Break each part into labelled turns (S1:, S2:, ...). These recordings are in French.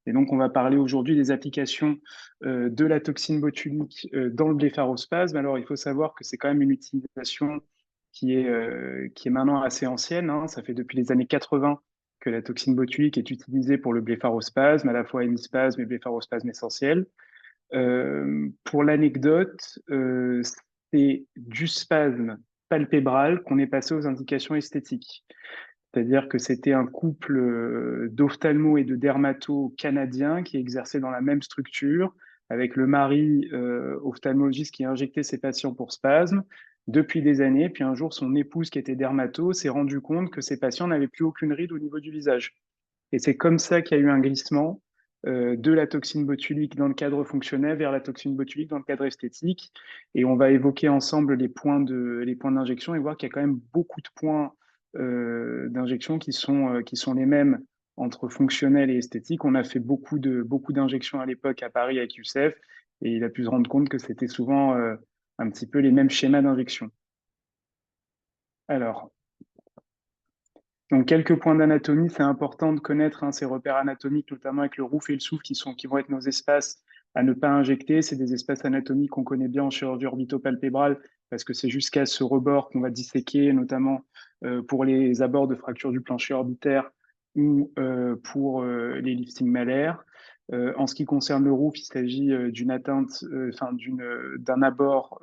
S1: Et donc, on va parler aujourd'hui des applications de la toxine botulique dans le blépharospasme. Alors, il faut savoir que c'est quand même une utilisation qui est maintenant assez ancienne, hein. Ça fait depuis les années 80 que la toxine botulique est utilisée pour le blépharospasme, à la fois hémispasme et blépharospasme essentiel. Pour l'anecdote, c'est du spasme palpébral qu'on est passé aux indications esthétiques. C'est-à-dire que c'était un couple d'ophtalmo et de dermato canadiens qui exerçaient dans la même structure, avec le mari ophtalmologiste qui injectait ses patients pour spasme depuis des années. Puis un jour, son épouse, qui était dermato, s'est rendu compte que ses patients n'avaient plus aucune ride au niveau du visage. Et c'est comme ça qu'il y a eu un glissement de la toxine botulique dans le cadre fonctionnel vers la toxine botulique dans le cadre esthétique. Et on va évoquer ensemble les points d'injection et voir qu'il y a quand même beaucoup de points d'injection qui sont les mêmes entre fonctionnel et esthétique. On a fait beaucoup d'injections à l'époque à Paris avec Youssef et il a pu se rendre compte que c'était souvent un petit peu les mêmes schémas d'injection. Alors, donc, quelques points d'anatomie, c'est important de connaître ces repères anatomiques, notamment avec le rouf et le souffle, qui vont être nos espaces à ne pas injecter. C'est des espaces anatomiques qu'on connaît bien en chirurgie orbitopalpébrale, parce que c'est jusqu'à ce rebord qu'on va disséquer, notamment pour les abords de fracture du plancher orbitaire ou pour les liftings malaires. En ce qui concerne le rouf, il s'agit d'une atteinte, d'un abord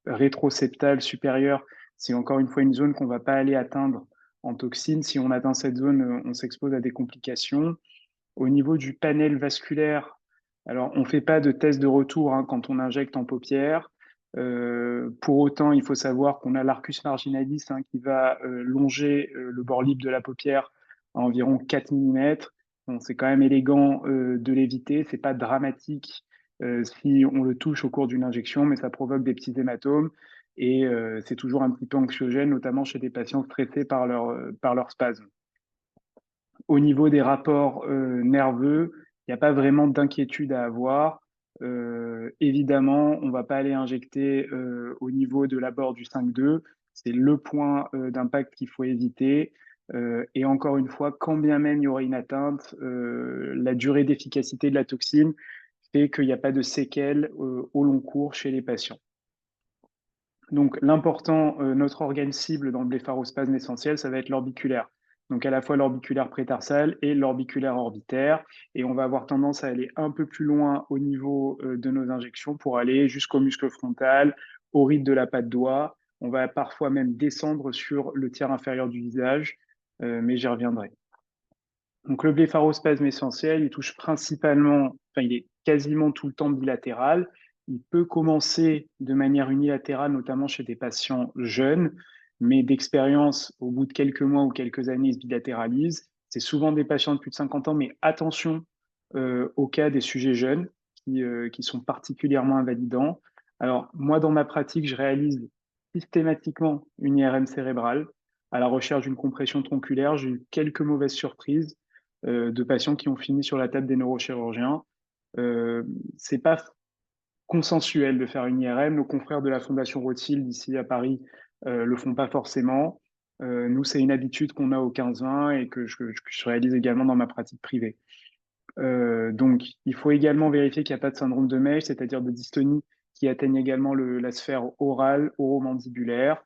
S1: rétroseptal supérieur. C'est encore une fois une zone qu'on ne va pas aller atteindre en toxine. Si on atteint cette zone, on s'expose à des complications. Au niveau du panel vasculaire, alors on ne fait pas de test de retour quand on injecte en paupière. Pour autant, il faut savoir qu'on a l'arcus marginalis qui va longer le bord libre de la paupière à environ 4 mm. Bon, c'est quand même élégant de l'éviter. C'est pas dramatique si on le touche au cours d'une injection, mais ça provoque des petits hématomes. Et c'est toujours un petit peu anxiogène, notamment chez des patients stressés par leur spasme. Au niveau des rapports nerveux, il n'y a pas vraiment d'inquiétude à avoir. Évidemment, on ne va pas aller injecter au niveau de l'abord du 5,2. C'est le point d'impact qu'il faut éviter. Et encore une fois, quand bien même il y aurait une atteinte, la durée d'efficacité de la toxine fait qu'il n'y a pas de séquelles au long cours chez les patients. Donc, l'important, notre organe cible dans le blépharospasme essentiel, ça va être l'orbiculaire. Donc, à la fois l'orbiculaire prétarsal et l'orbiculaire orbitaire. Et on va avoir tendance à aller un peu plus loin au niveau de nos injections pour aller jusqu'au muscle frontal, au ride de la patte doigt. On va parfois même descendre sur le tiers inférieur du visage, mais j'y reviendrai. Donc, le blépharospasme essentiel, il touche principalement, il est quasiment tout le temps bilatéral. Il peut commencer de manière unilatérale, notamment chez des patients jeunes, mais d'expérience, au bout de quelques mois ou quelques années, il se bilatéralise. C'est souvent des patients de plus de 50 ans, mais attention au cas des sujets jeunes qui sont particulièrement invalidants. Alors, moi, dans ma pratique, je réalise systématiquement une IRM cérébrale à la recherche d'une compression tronculaire. J'ai eu quelques mauvaises surprises de patients qui ont fini sur la table des neurochirurgiens. C'est pas consensuel de faire une IRM. Nos confrères de la Fondation Rothschild ici à Paris le font pas forcément. Nous, c'est une habitude qu'on a au 15-20 et que je réalise également dans ma pratique privée. Donc, il faut également vérifier qu'il n'y a pas de syndrome de Mesh, c'est-à-dire de dystonie qui atteignent également la sphère orale, oromandibulaire,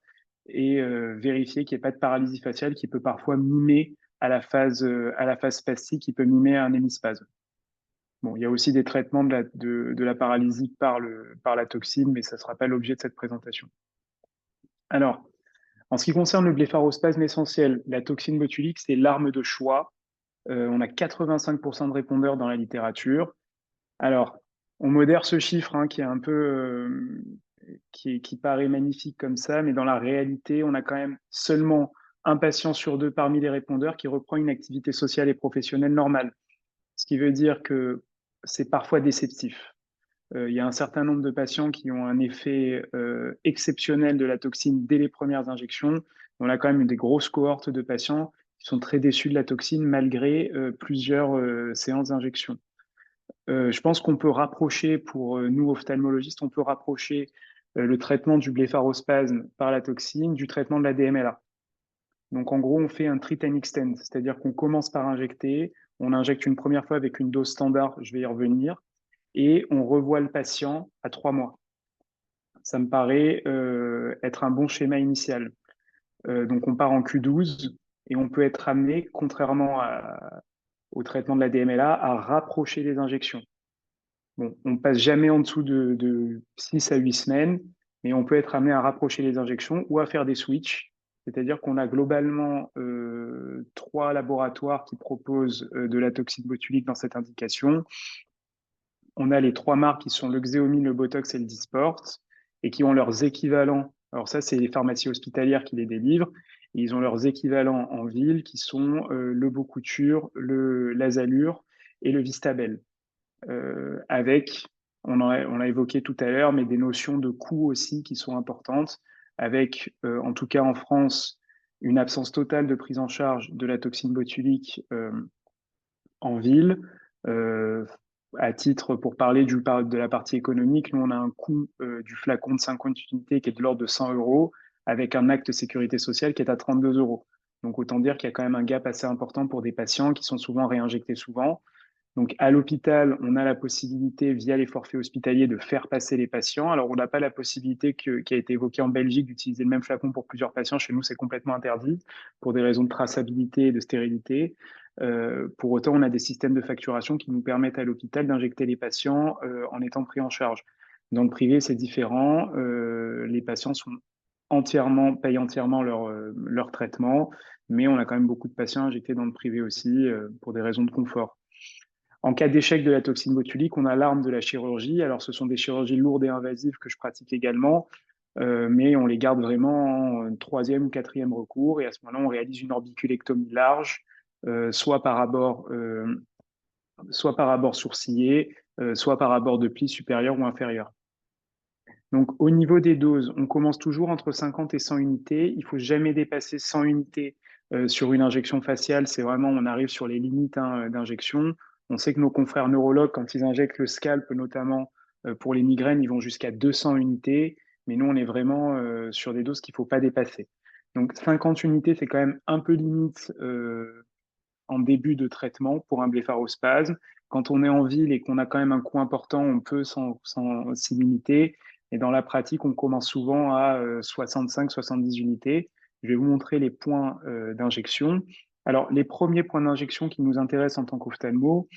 S1: et vérifier qu'il n'y ait pas de paralysie faciale qui peut parfois mimer à la phase spastique, qui peut mimer un hémispasme. Bon, il y a aussi des traitements de la paralysie par la toxine, mais ça ne sera pas l'objet de cette présentation. Alors, en ce qui concerne le blépharospasme essentiel, la toxine botulique, c'est l'arme de choix. On a 85% de répondeurs dans la littérature. Alors, on modère ce chiffre qui est un peu, qui paraît magnifique comme ça, mais dans la réalité, on a quand même seulement un patient sur deux parmi les répondeurs qui reprend une activité sociale et professionnelle normale. Ce qui veut dire que c'est parfois déceptif. Il y a un certain nombre de patients qui ont un effet exceptionnel de la toxine dès les premières injections. On a quand même des grosses cohortes de patients qui sont très déçus de la toxine malgré plusieurs séances d'injection. Je pense qu'on peut rapprocher, pour nous ophtalmologistes, on peut rapprocher le traitement du blépharospasme par la toxine du traitement de la DMLA. Donc, en gros, on fait un treat and extend, c'est-à-dire qu'on commence par injecter, on injecte une première fois avec une dose standard, je vais y revenir, et on revoit le patient à 3 mois. Ça me paraît être un bon schéma initial. Donc, on part en Q12 et on peut être amené, contrairement au traitement de la DMLA, à rapprocher les injections. Bon, on ne passe jamais en dessous de 6 à 8 semaines, mais on peut être amené à rapprocher les injections ou à faire des switches. C'est-à-dire qu'on a globalement 3 laboratoires qui proposent de la toxine botulique dans cette indication. On a les 3 marques qui sont le Xeomin, le Botox et le Dysport, et qui ont leurs équivalents. Alors ça, c'est les pharmacies hospitalières qui les délivrent. Et ils ont leurs équivalents en ville qui sont le Bocouture, le l'Azalure et le Vistabel. Avec, on a évoqué tout à l'heure, mais des notions de coût aussi qui sont importantes, avec, en tout cas en France, une absence totale de prise en charge de la toxine botulique en ville. Euh, à titre, pour parler de la partie économique, nous, on a un coût du flacon de 50 unités qui est de l'ordre de 100 euros, avec un acte de sécurité sociale qui est à 32 euros. Donc, autant dire qu'il y a quand même un gap assez important pour des patients qui sont souvent réinjectés souvent. Donc, à l'hôpital, on a la possibilité, via les forfaits hospitaliers, de faire passer les patients. Alors, on n'a pas la possibilité qui a été évoquée en Belgique d'utiliser le même flacon pour plusieurs patients. Chez nous, c'est complètement interdit pour des raisons de traçabilité et de stérilité. Pour autant, on a des systèmes de facturation qui nous permettent à l'hôpital d'injecter les patients en étant pris en charge. Dans le privé, c'est différent. Les patients payent entièrement leur traitement, mais on a quand même beaucoup de patients injectés dans le privé aussi pour des raisons de confort. En cas d'échec de la toxine botulique, on a l'arme de la chirurgie. Alors, ce sont des chirurgies lourdes et invasives que je pratique également, mais on les garde vraiment en troisième ou quatrième recours. Et à ce moment-là, on réalise une orbiculectomie large, soit par abord sourcillé, soit par abord de pli supérieur ou inférieur. Donc, au niveau des doses, on commence toujours entre 50 et 100 unités. Il faut jamais dépasser 100 unités sur une injection faciale. C'est vraiment, on arrive sur les limites d'injection. On sait que nos confrères neurologues, quand ils injectent le scalp, notamment pour les migraines, ils vont jusqu'à 200 unités. Mais nous, on est vraiment sur des doses qu'il ne faut pas dépasser. Donc, 50 unités, c'est quand même un peu limite en début de traitement pour un blépharospasme. Quand on est en ville et qu'on a quand même un coût important, on peut s'y limiter. Et dans la pratique, on commence souvent à 65-70 unités. Je vais vous montrer les points d'injection. Alors, les premiers points d'injection qui nous intéressent en tant qu'ophtalmo,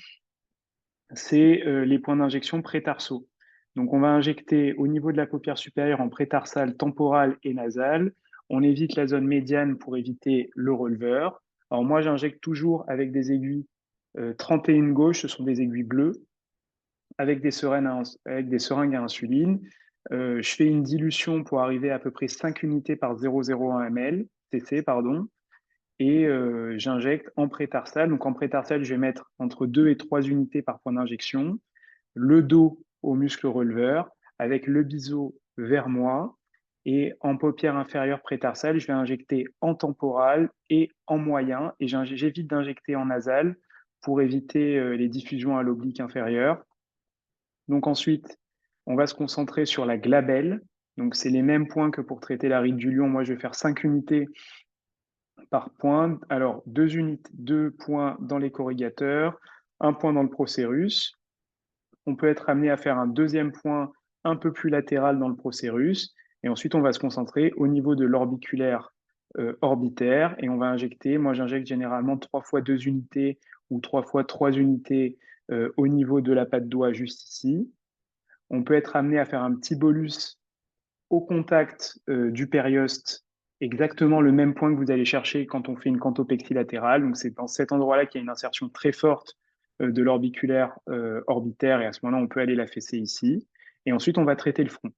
S1: c'est les points d'injection prétarsaux. Donc, on va injecter au niveau de la paupière supérieure en prétarsale, temporale et nasale. On évite la zone médiane pour éviter le releveur. Alors, moi, j'injecte toujours avec des aiguilles 31 gauche, ce sont des aiguilles bleues, avec des seringues à insuline. Je fais une dilution pour arriver à peu près 5 unités par 0,01 ml, cc, pardon, et j'injecte en prétarsale. Donc en prétarsale, je vais mettre entre 2 et 3 unités par point d'injection, le dos au muscle releveur, avec le biseau vers moi, et en paupière inférieure prétarsale, je vais injecter en temporal et en moyen, et j'évite d'injecter en nasal pour éviter les diffusions à l'oblique inférieur. Donc ensuite, on va se concentrer sur la glabelle. Donc c'est les mêmes points que pour traiter la ride du lion. Moi, je vais faire 5 unités par point. Alors 2 points dans les corrigateurs, un point dans le procérus. On peut être amené à faire un deuxième point un peu plus latéral dans le procérus. Et ensuite, on va se concentrer au niveau de l'orbiculaire orbitaire et on va injecter. Moi, j'injecte généralement 3 fois 2 unités ou 3 fois 3 unités au niveau de la patte doigt juste ici. On peut être amené à faire un petit bolus au contact du périoste, exactement le même point que vous allez chercher quand on fait une cantopexie latérale. Donc c'est dans cet endroit-là qu'il y a une insertion très forte de l'orbiculaire orbitaire et à ce moment-là, on peut aller la fesser ici. Et ensuite, on va traiter le front.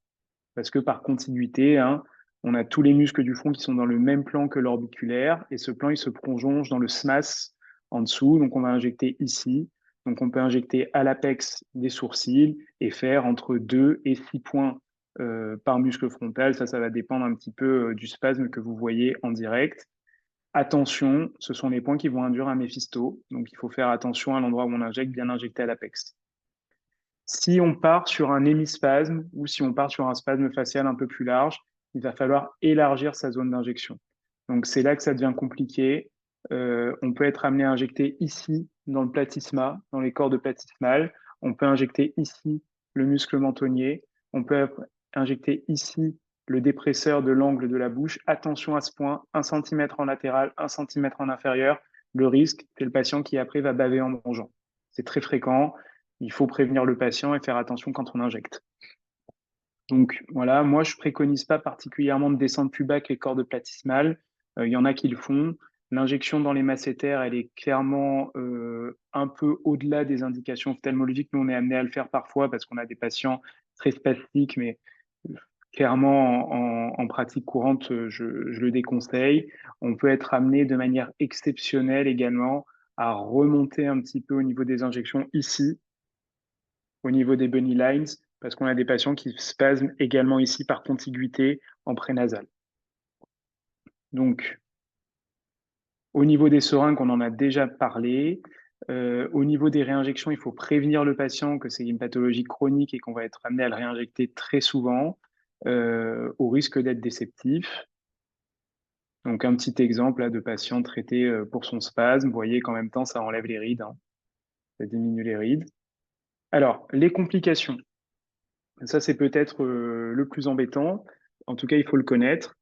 S1: Parce que par continuité, hein, on a tous les muscles du front qui sont dans le même plan que l'orbiculaire et ce plan, il se prolonge dans le SMAS en dessous. Donc on va injecter ici. Donc on peut injecter à l'apex des sourcils et faire entre 2 et 6 points par muscle frontal. Ça va dépendre un petit peu du spasme que vous voyez en direct. Attention, ce sont les points qui vont induire un méphisto. Donc il faut faire attention à l'endroit où on injecte, bien injecter à l'apex. Si on part sur un hémispasme ou si on part sur un spasme facial un peu plus large, il va falloir élargir sa zone d'injection. Donc, c'est là que ça devient compliqué. On peut être amené à injecter ici, dans le platysma, dans les cordes platysmales. On peut injecter ici le muscle mentonnier. On peut injecter ici le dépresseur de l'angle de la bouche. Attention à ce point, 1 cm en latéral, 1 cm en inférieur. Le risque, c'est le patient qui après va baver en mangeant. C'est très fréquent. Il faut prévenir le patient et faire attention quand on injecte. Donc voilà, moi je préconise pas particulièrement de descendre plus bas que les cordes platysmales. Il y en a qui le font. L'injection dans les masséters, elle est clairement un peu au-delà des indications ophtalmologiques. Nous, on est amené à le faire parfois parce qu'on a des patients très spastiques, mais clairement en pratique courante, je le déconseille. On peut être amené de manière exceptionnelle également à remonter un petit peu au niveau des injections ici, au niveau des bunny lines, parce qu'on a des patients qui spasment également ici par contiguïté en prénasal. Donc, au niveau des seringues, on en a déjà parlé. Au niveau des réinjections, il faut prévenir le patient que c'est une pathologie chronique et qu'on va être amené à le réinjecter très souvent, au risque d'être déceptif. Donc, un petit exemple là, de patient traité pour son spasme. Vous voyez qu'en même temps, ça enlève les rides, hein. Ça diminue les rides. Alors, les complications. Ça, c'est peut-être le plus embêtant. En tout cas, il faut le connaître.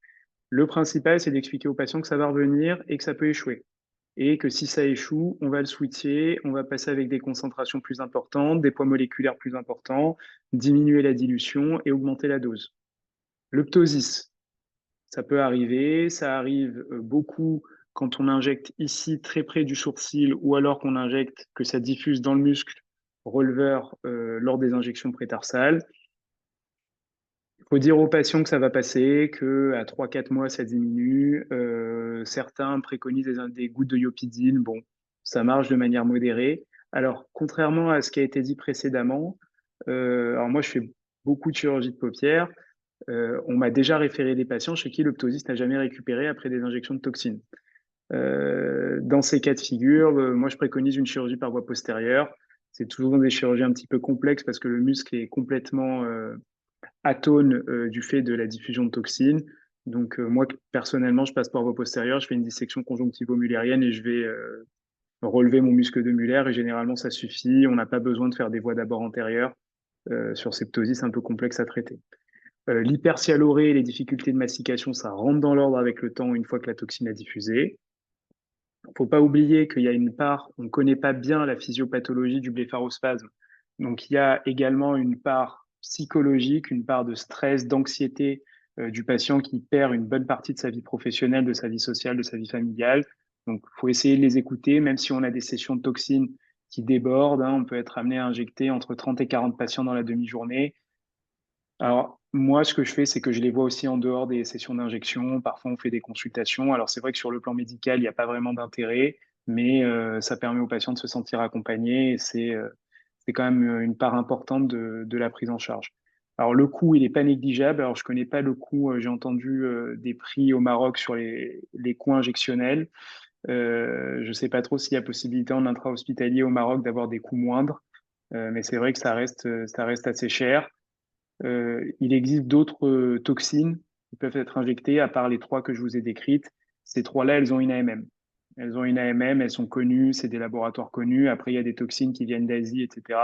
S1: Le principal, c'est d'expliquer au patient que ça va revenir et que ça peut échouer. Et que si ça échoue, on va le switcher, on va passer avec des concentrations plus importantes, des poids moléculaires plus importants, diminuer la dilution et augmenter la dose. Le ptosis, ça peut arriver, ça arrive beaucoup quand on injecte ici très près du sourcil ou alors qu'on injecte, que ça diffuse dans le muscle releveur lors des injections prétarsales. Il faut dire aux patients que ça va passer, qu'à 3-4 mois, ça diminue. Certains préconisent des gouttes de iopidine. Bon, ça marche de manière modérée. Alors, contrairement à ce qui a été dit précédemment, alors moi, je fais beaucoup de chirurgie de paupières. On m'a déjà référé des patients chez qui le ptosis n'a jamais récupéré après des injections de toxines. Dans ces cas de figure, moi, je préconise une chirurgie par voie postérieure. C'est toujours des chirurgies un petit peu complexes parce que le muscle est complètement atone du fait de la diffusion de toxines. Donc moi, personnellement, je passe par voie postérieure, je fais une dissection conjonctivo-mullérienne et je vais relever mon muscle de Muller et généralement ça suffit. On n'a pas besoin de faire des voies d'abord antérieures sur ces ptosis un peu complexes à traiter. L'hypersialorée et les difficultés de mastication, ça rentre dans l'ordre avec le temps une fois que la toxine a diffusé. Il ne faut pas oublier qu'il y a une part, on ne connaît pas bien la physiopathologie du blépharospasme. Donc il y a également une part psychologique, une part de stress, d'anxiété du patient qui perd une bonne partie de sa vie professionnelle, de sa vie sociale, de sa vie familiale. Donc il faut essayer de les écouter, même si on a des sessions de toxines qui débordent, hein, on peut être amené à injecter entre 30 et 40 patients dans la demi-journée. Alors, moi, ce que je fais, c'est que je les vois aussi en dehors des sessions d'injection. Parfois, on fait des consultations. Alors, c'est vrai que sur le plan médical, il n'y a pas vraiment d'intérêt, mais ça permet aux patients de se sentir accompagnés et c'est quand même une part importante de la prise en charge. Alors, le coût, il n'est pas négligeable. Alors, je connais pas le coût. J'ai entendu des prix au Maroc sur les coûts injectionnels. Je sais pas trop s'il y a possibilité en intra-hospitalier au Maroc d'avoir des coûts moindres, mais c'est vrai que ça reste assez cher. Il existe d'autres toxines qui peuvent être injectées, à part les trois que je vous ai décrites. Ces trois-là, elles ont une AMM. Elles ont une AMM, elles sont connues, c'est des laboratoires connus. Après, il y a des toxines qui viennent d'Asie, etc.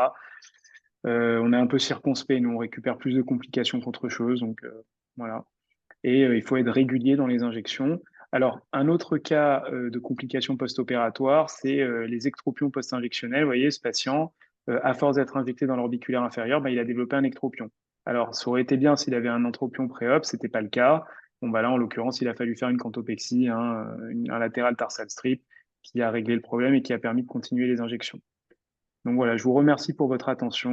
S1: On est un peu circonspect, nous, on récupère plus de complications qu'autre chose. Donc, voilà. Et il faut être régulier dans les injections. Alors, un autre cas de complications post-opératoires, c'est les ectropions post-injectionnels. Vous voyez, ce patient, à force d'être injecté dans l'orbiculaire inférieur, il a développé un ectropion. Alors, ça aurait été bien s'il avait un entropion pré-op, c'était pas le cas. Bon, là, en l'occurrence, il a fallu faire une cantopexie, hein, un latéral tarsal strip, qui a réglé le problème et qui a permis de continuer les injections. Donc voilà, je vous remercie pour votre attention.